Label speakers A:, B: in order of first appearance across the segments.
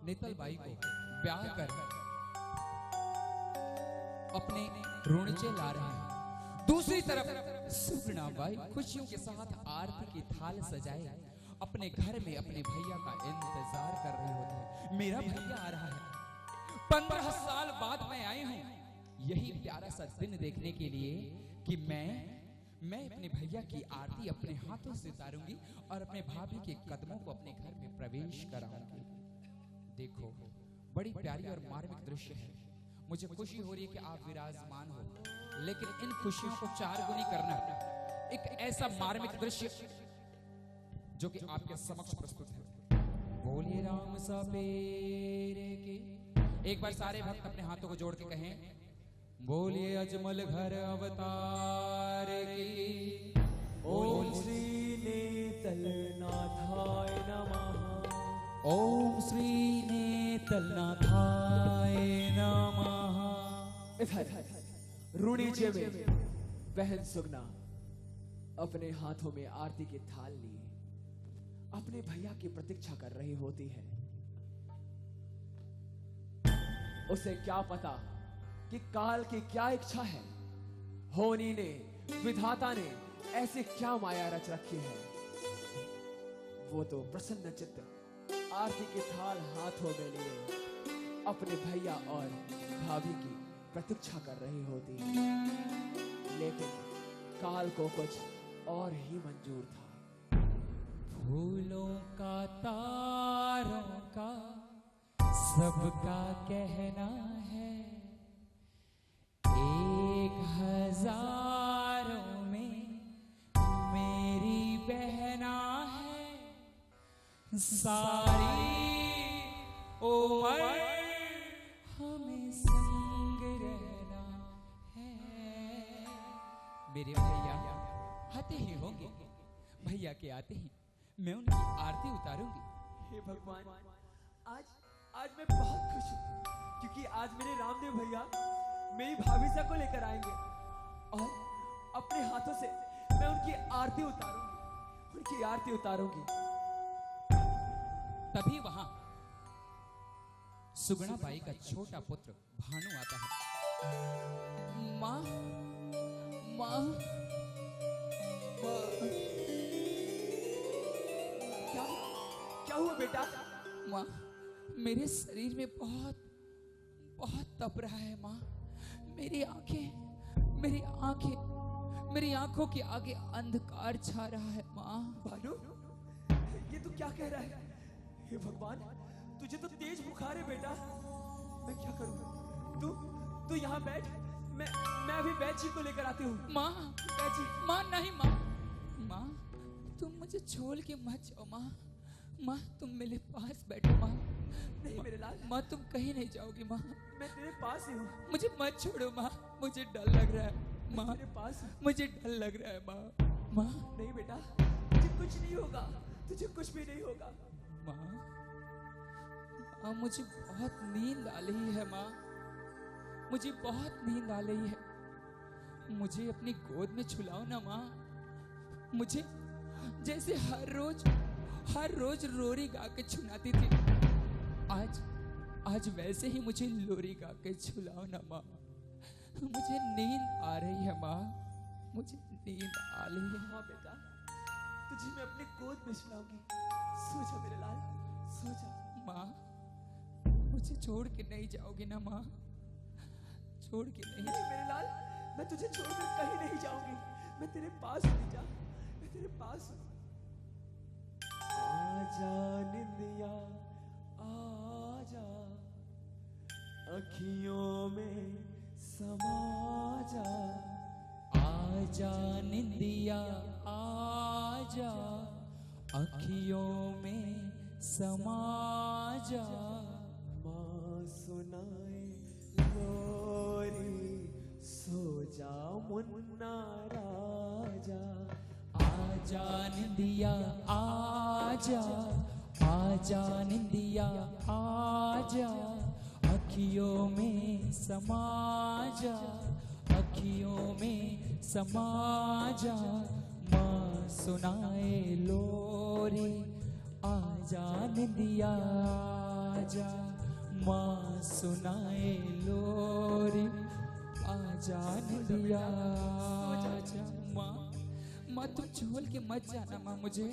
A: नेतल by को ब्याह कर अपने रोणचे ला रहे हैं। दूसरी तरफ सुगना बाई खुशियों के साथ आरती की थाल सजाए अपने घर में अपने भैया का इंतजार कर रही होती है। मेरा भैया आ रहा है, 15 साल बाद मैं आई हूं यही प्यारा सा दिन देखने के लिए कि मैं अपने भैया की आरती अपने हाथों से उतारूंगी और अपने भाभी के कदमों को अपने घर में प्रवेश कराऊंगी। देखो, बड़ी प्यारी और मार्मिक दृश्य है। मुझे खुशी हो रही है कि आप विराजमान हो, लेकिन इन खुशियों को 4 गुनी करना एक ऐसा मार्मिक दृश्य जो कि आपके समक्ष प्रस्तुत है। बोलिए राम सपेरे के। एक बार सारे भक्त अपने हाथों को जोड़ के कहें, बोलिए अजमल घर अवतार की।
B: ओम श्री नेतलनाथाय नमः।
A: ओम श्री नेतलनाथाय नमः।
B: इधर रुणीचे में बहन सुगना अपने हाथों में आरती की थाल लिए अपने भैया की प्रतीक्षा कर रही होती है। उसे क्या पता कि काल की क्या इच्छा है, होनी ने, विधाता ने ऐसी क्या माया रच रखी है। वो तो प्रसन्न चित्त आरती की थाल हाथों में लिए अपने भैया और भाभी की प्रतीक्षा कर रही होती है, लेकिन काल को कुछ और ही मंजूर था।
A: फूलों का तारों का सबका कहना है, 1000 में मेरी बहना है। सारी उम्र हमें संग रहना है। मेरे भैया आते ही होंगे, भैया के आते ही मैं उनकी आरती उतारूंगी।
B: हे भगवान, आज मैं बहुत खुश हूँ क्योंकि आज मेरे रामदेव भैया मेरी भाभीसा को लेकर आएंगे और अपने हाथों से मैं उनकी आरती उतारूंगी।
A: तभी वहां सुगना बाई का छोटा पुत्र भानु आता है। माँ, माँ,
B: क्या हुआ बेटा?
A: माँ, मेरे शरीर में बहुत तप रहा है माँ। मेरी आंखों के आगे अंधकार छा रहा है माँ।
B: भानु, ये तू क्या कह रहा है? हे भगवान, तुझे तो तेज बुखार है बेटा। मैं क्या करूं? तू यहाँ बैठ, मैं अभी बैची को लेकर आती हूँ।
A: माँ, बैची। माँ नहीं माँ, तुम मुझे छोड़ के मत जाओ माँ, तुम मेरे पास बैठो माँ।
B: नहीं मेरे लाल,
A: माँ तुम कहीं नहीं जाओगी माँ।
B: मैं तेरे पास ही हूँ।
A: मुझे मत छोड़ो माँ, मुझे डर लग रहा है माँ।
B: तेरे पास
A: मुझे डर लग रहा है माँ।
B: नहीं बेटा, तुझे कुछ नहीं होगा, तुझे कुछ भी नहीं होगा।
A: माँ, मुझे बहुत नींद आ रही है माँ, मुझे बहुत नींद आ रही है। मुझे अपनी गोद में छुलाओ ना माँ। मुझे जैसे हर रोज लोरी गा के छुलाती थी, आज वैसे ही मुझे लोरी गा के छुलाओ ना माँ। मुझे नींद आ रही है माँ, मुझे नींद आ रही है।
B: हाँ बेटा, तुझे मैं अपनी गोद में सुलाऊंगी। सो जा मेरे लाल, सो जा।
A: माँ, मुझे छोड़ के नहीं जाओगे ना माँ? छोड़ के नहीं?
B: मेरे लाल, मैं तुझे छोड़कर कहीं नहीं जाऊंगी। मैं तेरे पास हूँ बेटा, मैं तेरे पास हूँ। आजा निंदिया आजा, अखियों में समा जा।
A: आजा निंदिया आजा, अखियों में समा जा।
B: माँ सुनाए लोरी, सो जा मुन्ना राजा।
A: आजा निंदिया आजा, आजा निंदिया आजा, अखियों में समा जा, अखियों में समा जा। माँ सुनाए लोरी, आजा निंदिया आजा माँ सुनाए लोरी, आजा निंदिया आजा माँ। माँ तुम छोड़ के मत जाना माँ मुझे।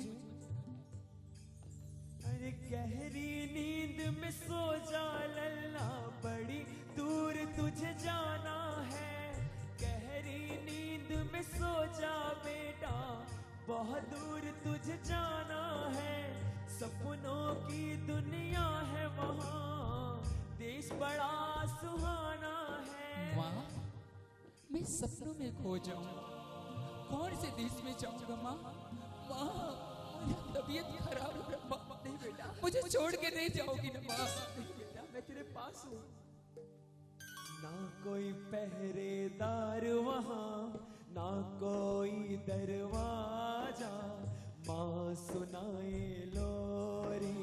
C: अरे गहरी नींद में सो जा लल्ला, बड़ी दूर तुझे जाना है। गहरी नींद में सो जा बेटा, बहुत दूर तुझे जाना है। सपनों की दुनिया है वहाँ, देश बड़ा सुहाना है।
A: माँ मैं सपनों में खो जाऊं, कौन से देश में जाऊंगा माँ? माँ मेरी तबीयत खराब हो रहा माँ।
B: नहीं बेटा,
A: मुझे छोड़ के नहीं जाओगी ना माँ?
B: नहीं बेटा, मैं तेरे पास हूँ।
C: ना कोई पहरेदार वहाँ, ना कोई दरवाजा, माँ सुनाए लोरी,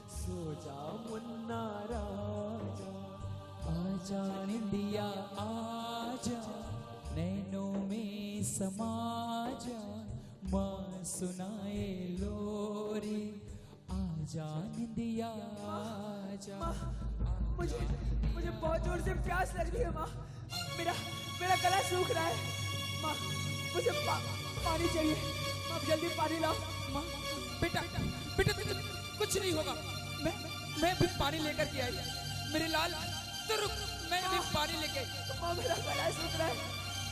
C: सो जा मुन्ना राजा।
A: आजा निंदिया आजा, नैनों में समा जा, माँ सुनाए लोरी, आजा निंदिया आजा।
B: मुझे मुझे बहुत जोर से प्यास लग रही है माँ। मेरा मेरा गला सूख रहा है माँ। मुझे पानी चाहिए माँ, जल्दी पानी लाओ।
A: माँ बेटा बेटा कुछ नहीं होगा, मैं भी पानी लेकर के आई। मेरे लाल तो रुक, मैं भी पानी लेके आई।
B: माँ मेरा गला सूख रहा है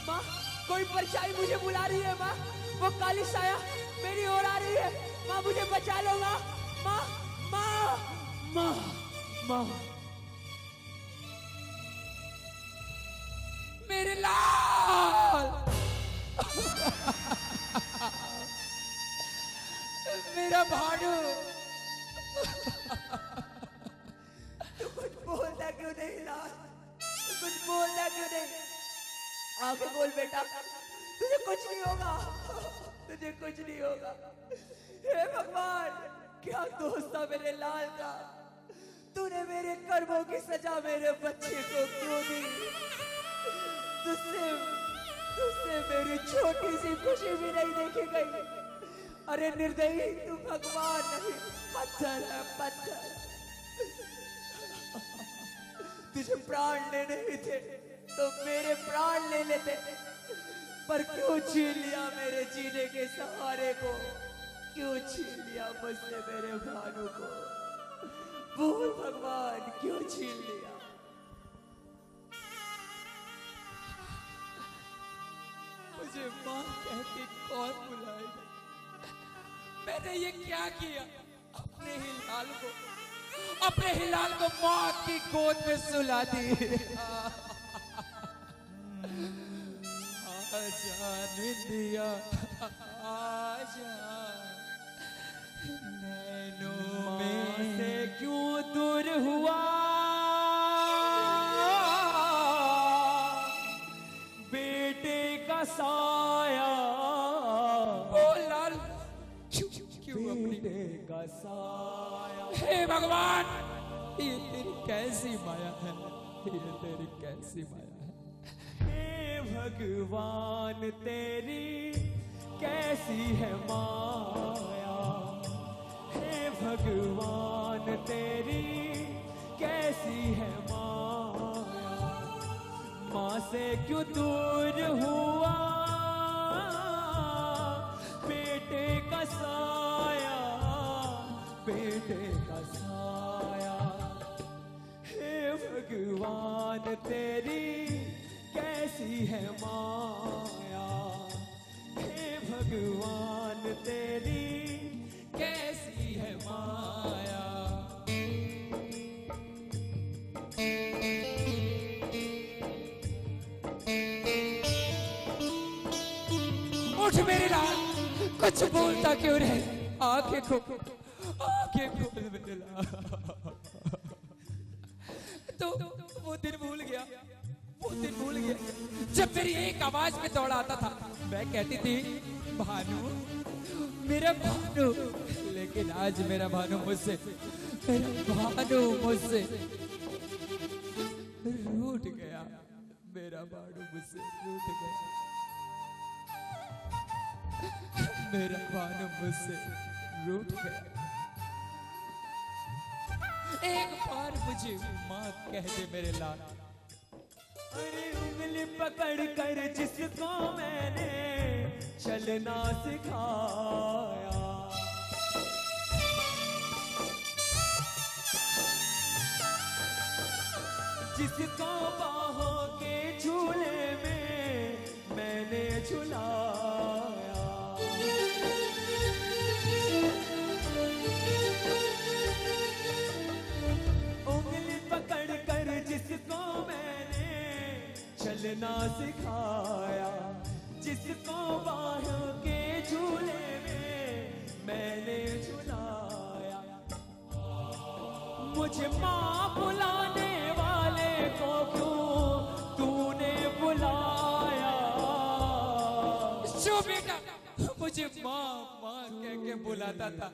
B: माँ। कोई परछाई मुझे बुला रही है माँ, वो काली साया मेरी ओर आ रही है माँ, मुझे बचा लो माँ। माँ माँ माँ माँ
A: मेरे लाल मेरा भानु।
B: तू कुछ बोलता क्यों नहीं लाल? तू कुछ बोलता क्यों नहीं? आगे बोल बेटा, तुझे कुछ नहीं होगा, तुझे कुछ नहीं होगा। हे भगवान, क्या दोस्त था मेरे लाल का। तूने मेरे कर्मों की सजा मेरे बच्चे को क्यों दी? तुझसे तुझसे मेरी छोटी सी खुशी भी नहीं देखी गई। अरे निर्दयी, तू भगवान नहीं, पत्थर है पत्थर। तुझे प्राण लेने ही थे तो मेरे प्राण ले लेते, पर क्यों छीन लिया मेरे जीने के सहारे को? क्यों छीन लिया मुझसे मेरे भानु को? बोल भगवान, क्यों छीन लिया?
A: मुझे माँ कह के कौन बुलाएगा? मैंने ये क्या किया? अपने हिलाल को मौत की गोद में सुला दी। आजा निंदिया आजा, नैनों में
C: से क्यों दूर हुआ बेटे का साया?
A: ओ लाल क्यों अपनी
C: बेटे का साया।
A: हे भगवान, ये तेरी कैसी माया है? ये तेरी कैसी माया है?
C: हे भगवान तेरी कैसी है माया? हे भगवान तेरी कैसी है माया? माँ से क्यों दूर हुआ बेटे का साया? बेटे का साया। हे भगवान तेरी कैसी है माया? हे भगवान तेरी कैसी है माया?
A: उठ मेरे लाल, कुछ बोलता क्यों रहे? आंखें खोल, आंखें खोल मेरे लाल। तो वो दिन भूल गया, वो दिन भूल गया जब मेरी एक आवाज में दौड़ आता था। मैं कहती थी भानु, मेरा भानु। लेकिन आज मेरा भानु मुझसे रूठ गया। मेरा भानु मुझसे रूठ गया। मेरा भानु मुझसे रूठ गया। एक बार मुझे माँ कह दे मेरे लाल।
C: अरे उंगली पकड़ कर जिसको मैंने चलना सिखाया, जिसको बाहों के झूले में मैंने झुलाया, उंगली पकड़ कर जिसको मैंने चलना सिखाया, जिसको बाहों के झूले में मैंने झुलाया, मुझे माँ बुलाने वाले को क्यों तूने बुलाया?
A: जो बेटा मुझे माँ माँ कह के बुलाता था,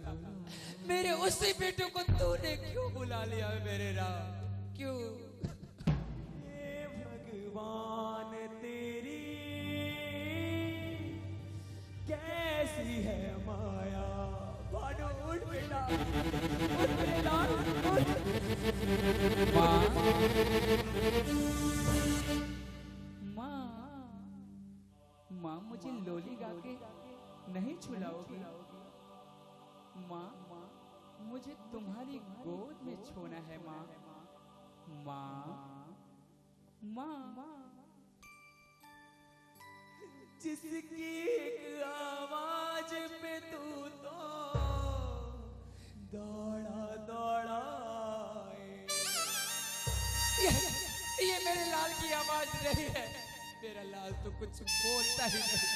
A: मेरे उसी बेटे को तूने क्यों बुला लिया मेरे राम? क्यों?
C: हे भगवान तेरी कैसी है माया। भानु उठ बेटा, उठ बेटा, उठ।
A: माँ माँ मुझे लोली गा के नहीं छुलाओगी? माँ मुझे तुम्हारी गोद में छोना है माँ। माँ माँ
C: जिसकी एक आवाज पे तू तो दौड़ा दौड़ा आए।
A: ये मेरे लाल की आवाज नहीं है। मेरा लाल तो कुछ बोलता ही नहीं।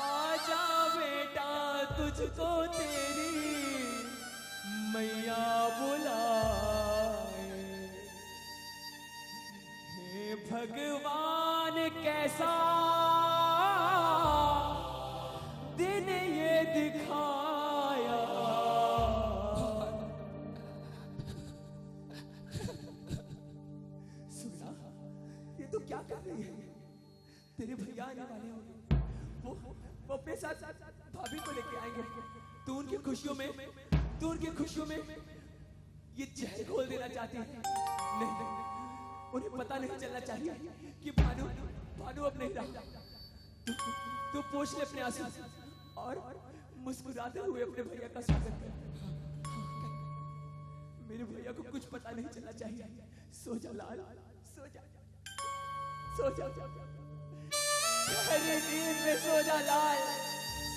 C: आजा बेटा तुझको तेरी मैया बुलाए। हे भगवान कैसा दिन ये दिखाया। सुना, ये तो क्या कर रही है? तेरे भैया आने वाले होंगे, वो अपने साथ भाभी को लेके आएंगे। तू उनकी खुशियों में ये जहर घोल देना चाहती है। नहीं, उन्हें पता नहीं चलना चाहिए कि भानु अब नहीं रहा। तू पोंछ ले अपने आंसू और मुस्कुराते हुए अपने भैया का स्वागत कर। मेरे भैया को कुछ पता नहीं चलना चाहिए। सो जा लाल, सो जा, सो जा, गहरी नींद में सो जा लाल,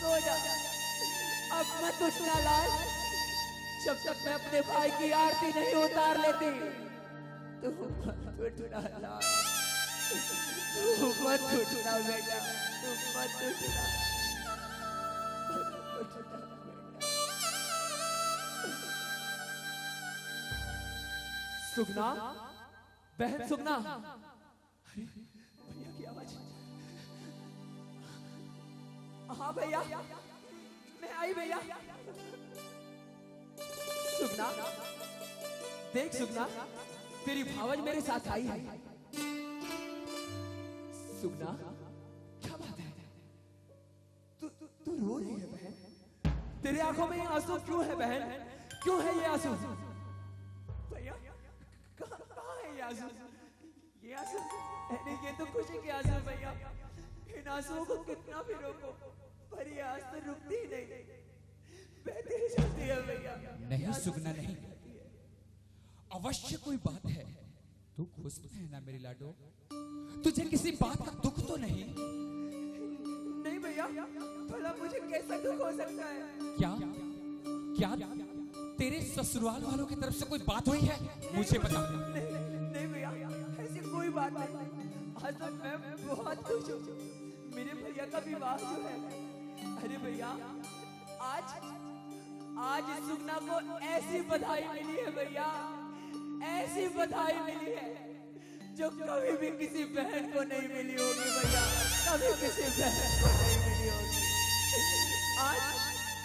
C: सो जा। अब मत उठना लाल, जब तक मैं अपने भाई की आरती नहीं उतार लेती। तू मत उठना लाल, तू मत उठना बेटा, तू मत उठना, मत उठना बेटा। सुगना, बहन सुगना, भैया की आवाज। हाँ भैया, मैं आई भैया। सुगना, देख सुगना, तेरी भावज मेरे साथ आई है। सुगना, क्या बात है? तू रो रही है बहन? तेरी आंखों में ये आंसू क्यों है बहन? क्यों है ये आंसू? भैया, कहाँ है ये आंसू? ये आंसू, अरे ये तो खुशी के आंसू भैया। इन आंसुओं को कितना भी रोको, पर ये आंसू तो रुकती ही नहीं, बहती ही जाती है भैया।
A: नहीं सुगना नहीं, अवश्य कोई बात है। तू खुश है ना मेरी लाडो? तुझे किसी बात का दुख तो नहीं?
C: नहीं भैया, भला मुझे कैसा दुख हो सकता है?
A: क्या तेरे ससुराल वालों की तरफ से कोई बात हुई है? मुझे बता।
C: नहीं भैया, ऐसी कोई बात नहीं। आज तक मैं बहुत खुश हूँ। मेरे भैया का विवाह जो है, अरे भैया, आज सुगना को ऐसी बधाई मिली है भैया, ऐसी बधाई मिली है जो कभी भी किसी बहन को नहीं मिली होगी भैया, कभी किसी बहन को नहीं मिली होगी।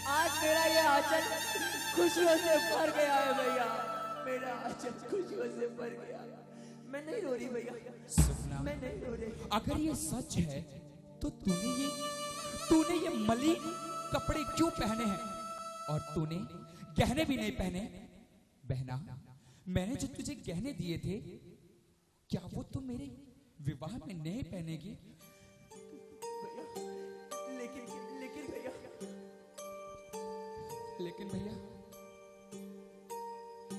C: आज मेरा ये आंचल खुशियों से भर गया है भैया, मेरा आंचल खुशियों से भर गया। मैं नहीं रो रही भैया,
A: सुगना,
C: मैं नहीं रो रही।
A: अगर ये सच है तो तूने ये मलिन कपड़े क्यों पहने हैं? और तूने गहने भी नहीं पहने। बहना, मैंने जो तुझे गहने दिए थे, क्या वो तुम मेरे विवाह में नहीं पहनेगी? लेकिन भैया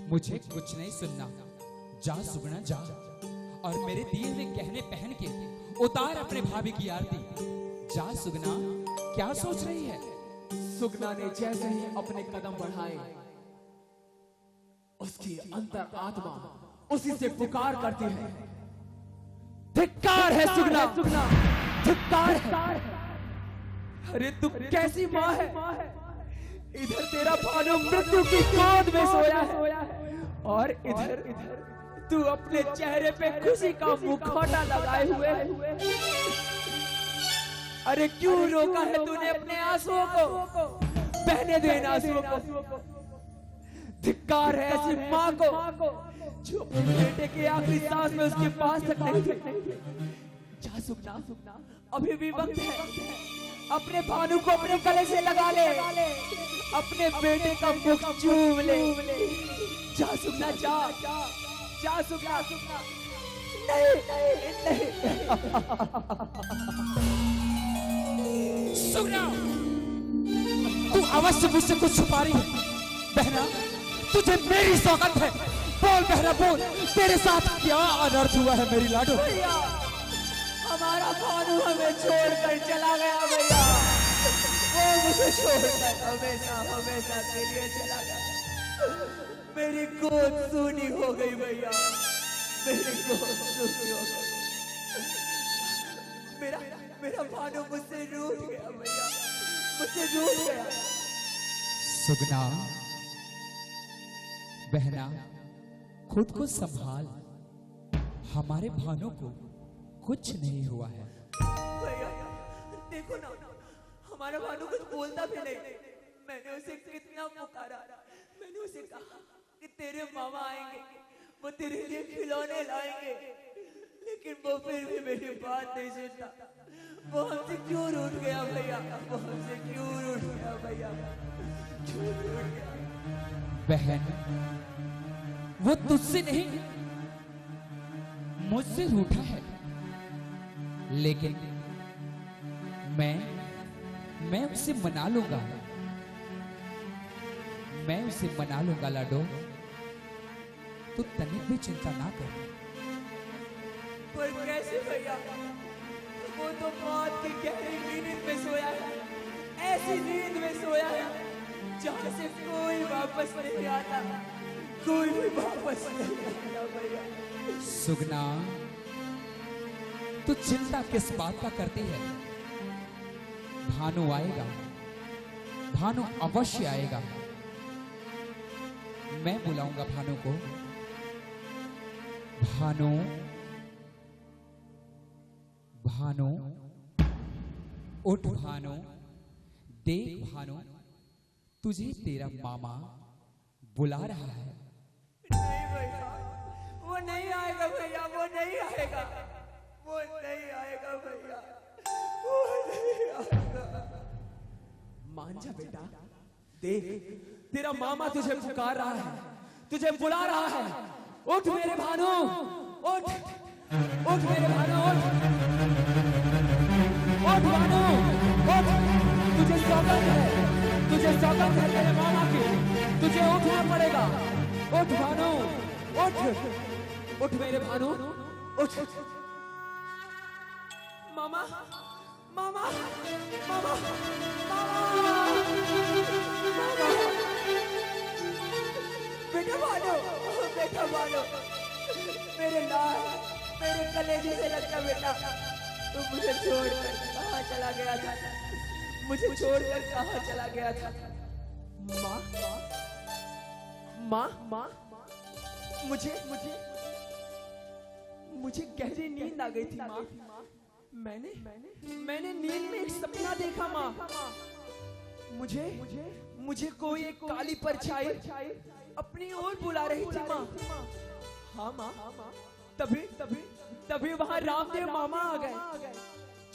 A: मुझे कुछ नहीं सुनना। जा सुगना जा, और मेरे दिए हुए गहने पहन के उतार अपने भाभी की आरती। जा सुगना, क्या सोच रही है?
B: सुगना ने जैसे ही अपने कदम बढ़ाए, उसकी अंतर आत्मा उसी से पुकार करती है, धिक्कार है सुगना, धिक्कार है। अरे तू कैसी माँ है? इधर तेरा भानु मृत्यु की गोद में सोया है, और इधर तू अपने चेहरे पे खुशी का मुखौटा लगाए हुए है। अरे क्यों रोका है तूने अपने आंसुओं को? बहने दे इन आंसुओं को। धिक्कार है ऐसी माँ को जो अपने बेटे के आखिरी सांस में उसके पास तक नहीं थी। जा सुगना, अभी भी वक्त है। अपने भानु को अपने गले से लगा ले, अपने बेटे का मुख चूम ले। जा सुगना, जा सुगना। नहीं।
A: सुगना, तू अवश्य मुझसे कुछ छुपा रही है। बहना, तुझे मेरी सौगंध है, बोल बहना बोल, तेरे साथ क्या अनर्थ हुआ है मेरी लाडो?
B: भैया, हमारा भानु हमें छोड़कर चला गया भैया। वो मुझे छोड़कर हमेशा के लिए चला गया। मेरी गोद सूनी हो गई भैया, मेरी गोद सूनी हो गई। मेरा भानु मुझसे रूठ गया भैया, मुझसे रूठ गया।
A: सुगना, बहना, खुद को संभाल, हमारे भानु को कुछ नहीं हुआ है।
C: भैया देखो ना, हमारा भानु कुछ बोलता भी नहीं। मैंने उसे कितना पुकारा, मैंने उसे कहा कि तेरे मामा आएंगे, वो तेरे लिए खिलौने लाएंगे, लेकिन वो फिर भी मेरी बात नहीं सुनता। वो हमसे क्यों रूठ गया भैया? वो हमसे क्यों रूठ गया भैया? क्यों रूठ गया?
A: बहन, वो तुझसे नहीं मुझसे रूठा है, लेकिन मैं उसे मना लूंगा। मैं उसे मना लूंगा लाडो, तू तनिक भी चिंता ना कर।
C: पर कैसे भैया? वो तो मौत की गहरी नींद में सोया है, ऐसी नींद में सोया है जहां से कोई वापस नहीं आता, कोई भी वापस नहीं आता भैया।
A: सुगना, तू चिंता किस बात का करती है? भानु आएगा, भानु अवश्य आएगा। मैं बुलाऊंगा भानु को। भानु, भानु, उठ भानु, देख भानु, तुझे तेरा मामा बुला रहा है।
C: नहीं भैया, वो नहीं आएगा भैया, वो नहीं आएगा, वो नहीं आएगा भैया, वो नहीं आएगा।
B: मान जा बेटा, देख तेरा मामा तुझे पुकार रहा है, तुझे बुला रहा है। उठ मेरे भानु, उठ मेरे भानु, उठ भानु, उठ। तुझे सौगंध है तेरे मामा की, तुझे उठना पड़ेगा। उठ भानु, उठ मेरे भानु, उठ।
C: मामा, मामा, मामा, मामा, बेटा भानु, मेरे लाल, मेरे कलेजे से लगता बेटा, तू मुझे छोड़कर कहाँ चला गया था? मुझे छोड़कर कहाँ चला गया था? माँ, मुझे गहरी नींद आ गई थी माँ। मैंने नींद में एक सपना देखा माँ। मुझे कोई एक काली परछाई अपनी ओर बुला रही थी माँ। हाँ माँ, तभी वहाँ रामदेव मामा आ गए,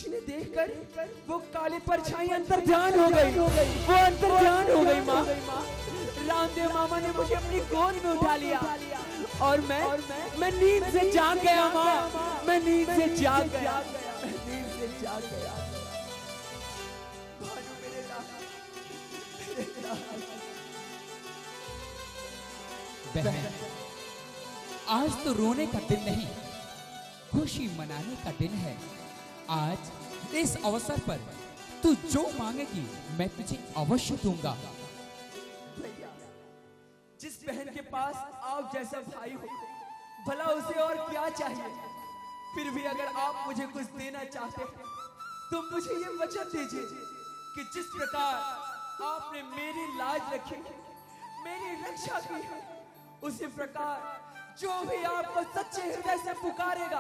C: जिन्हें देखकर वो काली परछाई अंतर ध्यान हो गई, वो अंतर ध्यान हो गई माँ। रामदेव मामा ने मुझे अपनी गोद में उठा लिया और मैं नींद से जाग गया माँ, मैं नींद से जाग गया, नींद से जाग गया। भानु मेरे लाल, मेरे लाल।
A: बहन, आज तो रोने का दिन नहीं, खुशी मनाने का दिन है। आज इस अवसर पर तू जो मांगेगी मैं तुझे अवश्य दूंगा।
C: भैया, जिस बहन के पास आप जैसा भाई हो, भला उसे और क्या चाहिए। फिर भी अगर आप मुझे कुछ देना चाहते हैं तो मुझे ये वचन दीजिए कि जिस प्रकार आपने मेरी लाज रखी, मेरी रक्षा की है, उसी प्रकार जो भी आपको सच्चे हृदय से पुकारेगा,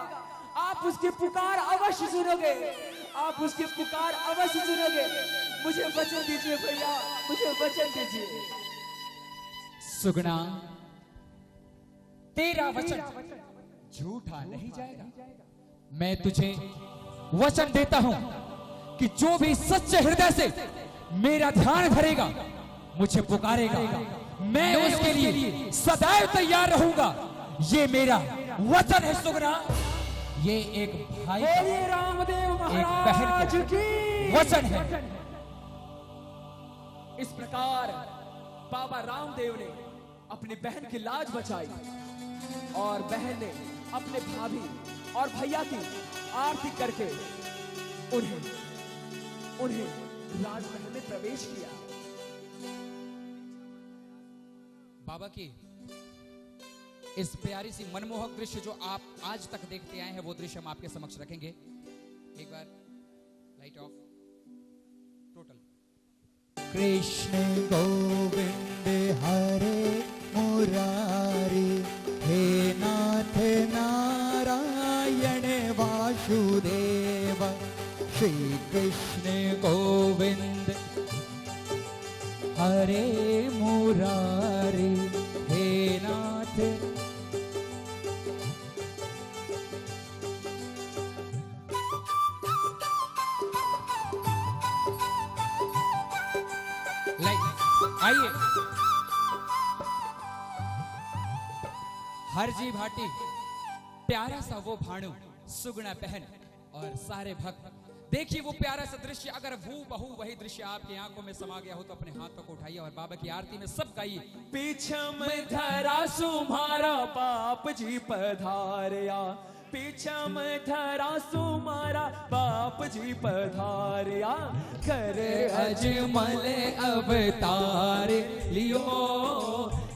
C: आप उसकी पुकार अवश्य सुनोगे, आप उसकी पुकार अवश्य सुनोगे। मुझे वचन दीजिए भैया, मुझे वचन दीजिए।
A: सुगना, तेरा वचन झूठा नहीं जाएगा। मैं तुझे वचन देता हूं कि जो भी सच्चे हृदय से मेरा ध्यान धरेगा, मुझे पुकारेगा, मैं उसके लिए सदैव तैयार रहूंगा। ये मेरा वचन है सुगना। ये एक भाई का,
C: रामदेव
A: एक
C: महाराज
A: बहन
C: की
A: वचन है।
C: इस प्रकार बाबा रामदेव ने अपनी बहन की लाज बचाई और बहन ने अपने भाभी और भैया की आरती करके उन्हें राजमहल में प्रवेश किया।
A: बाबा की इस प्यारी सी मनमोहक दृश्य जो आप आज तक देखते आए हैं, वो दृश्य हम आपके समक्ष रखेंगे। एक बार light off, total.
D: Krishna Govind Hare Murari, हे नाथ नारायण वासुदेव। श्री कृष्ण गोविंद हरे मुरारी, हे नाथ
A: आइए, हरजी भाटी, प्यारा सा वो भानु, सुगना बहन और सारे भक्त, देखिए वो प्यारा सा दृश्य। अगर हूबहू वही दृश्य आपकी आंखों में समा गया हो तो अपने हाथों को उठाइए और बाबा की आरती में सब गाइए।
C: पीछे में धरा सुमारा बाप जी पधारिया, पीछे में धरा सुमारा बाप जी पधारिया। करे
A: अजमल अवतार लियो,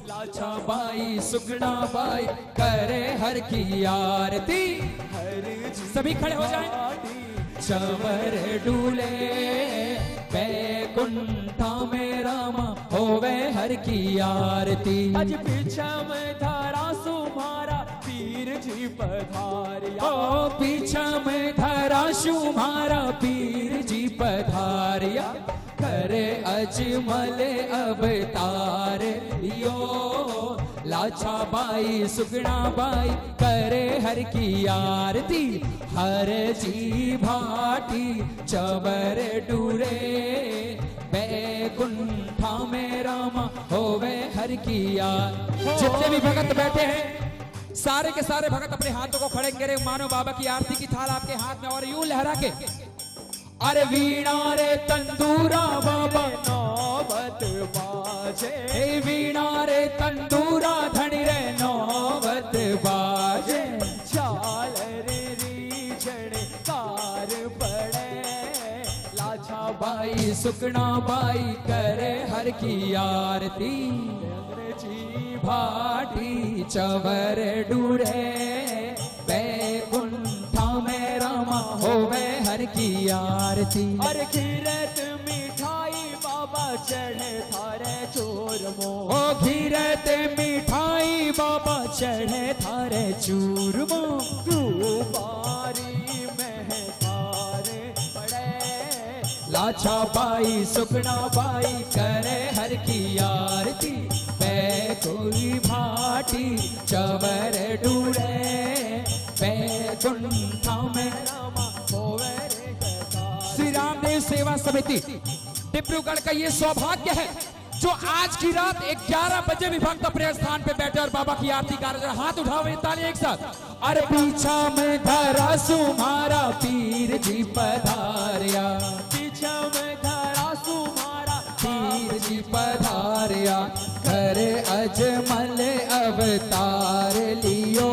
C: लाछा
A: बाई सुगना बाई करे हर की आरती।
C: हर
A: सभी खड़े हो जाएं। चवर डूले बैकुंठा में रामा होवे हर की आरती।
C: अज पीछे में धरा सुमारा पीर जी पधारिया,
A: ओ पीछा में धरा सुमारा पीर जी पधारिया। करे अजमल अवतार लियो, लाछा बाई सुगना बाई करे हर की आरती। हर जी भाटी चवर डूरे बैकुंठा में रामा होवे हर की आरती। जितने भी भगत बैठे हैं, सारे के सारे भगत अपने हाथों को खड़े करे, मानो बाबा की आरती की थाल आपके हाथ में और यूं लहरा के, अरे वीणा रे तंदूरा बाबा
C: नौबत बाजे,
A: हे वीणा रे तंदूरा धनी रे नौबत बाजे।
C: चाल रे रीझण कार पड़े, लाछा
A: बाई सुकना बाई करे हर की आरती।
C: जी
A: भाटी चवर डूरे बैकुंठा में रामा होवे हर की आरती।
C: अरे खीरत मिठाई बाबा चढ़े थारे चूरमो,
A: ओ घीरत मिठाई बाबा चढ़े थारे चूरमो।
C: रूपारी महकारे पड़े,
A: लाछा बाई सुकना बाई करे हर की आरती। बैकुई भाटी चवर डूरे बैकुंठा में
C: रामा होवे रे
A: सेवा समिति डिब्रूगढ़ का ये सौभाग्य है जो आज की रात 11 बजे भी भक्त अपने स्थान पे बैठे और बाबा की आरती गा रहे हैं। हाथ उठाओ ताली एक साथ।
D: अरे पीछा में धरा सुमारा पीर जी पधारिया,
C: पीछा में धरा सुमारा
D: पीर जी पधारिया, करे अजमल अवतार लियो,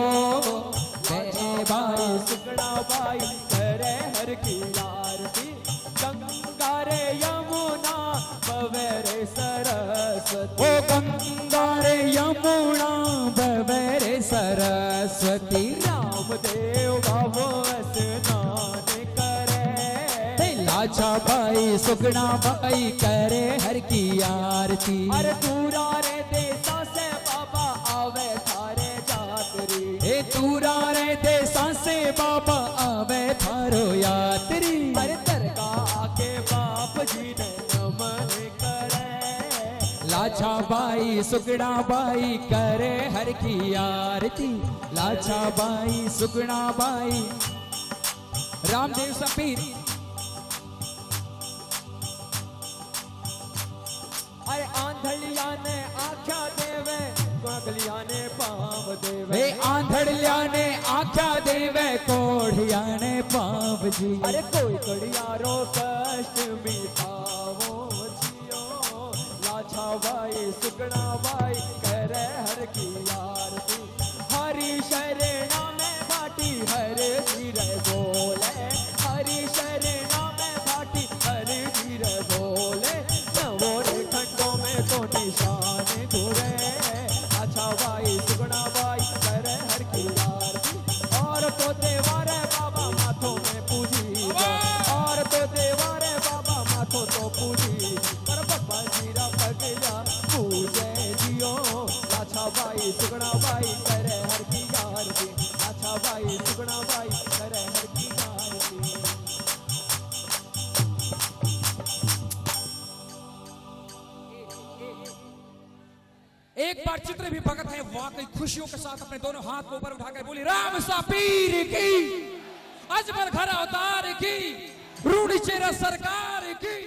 C: भाई सुगड़ा भाई करे हर की आरती, गंगा रे यमुना बहे रे सरस्वती,
D: ओ गंगा रे यमुना बहे रे सरस्वती,
C: रामदेव बाबू स्नान करे,
D: लाचा भाई सुगना भाई करे हर की आरती।
C: अरे दूरा रे देसा से बाबा आवे थारे जातरी,
D: ए दूरा रे देसा से बाबा आवे थारो यात्री,
C: अरे दरगाह के बाप जी ने नमन करे,
D: लाछा बाई सुगना बाई करे हर की आरती, लाछा by Sugna by.
A: Ramdev Sapir
C: अरे आंधलिया ने आख्या देवे, कोगलिया ने पाव देवे,
D: वे आंधड़िया ने आख्या देवे, कोढ़िया ने पाव जी,
C: अरे कोई कड़ियारो कष्ट मिटावो जियो, लाछा भाई सुगना भाई करे हर की आरती, हरि शरणा में भाटी हरे धीरे बोले, हरि शरणा में भाटी हरे धीरे बोले, नवोरे खंडों में तो निशान घुरे, अच्छा भाई सुगना भाई करे हर की आरती, और तो देवारे बाबा माथों में पूजी, और तो देवारे बाबा माथों तो पूजी, पर बाबा जीरा पगला पूजे जियो, लाछा भाई सुगना भाई करे हर की आरती, लाछा भाई सुगना भाई करे हर की आरती।
A: एक बार चित्र भी भगत है वाकई खुशियों के साथ अपने दोनों हाथ को ऊपर उठाकर बोली राम सापीर की, अजमल घर अवतार की, रूढ़ी चेहरा सरकार की।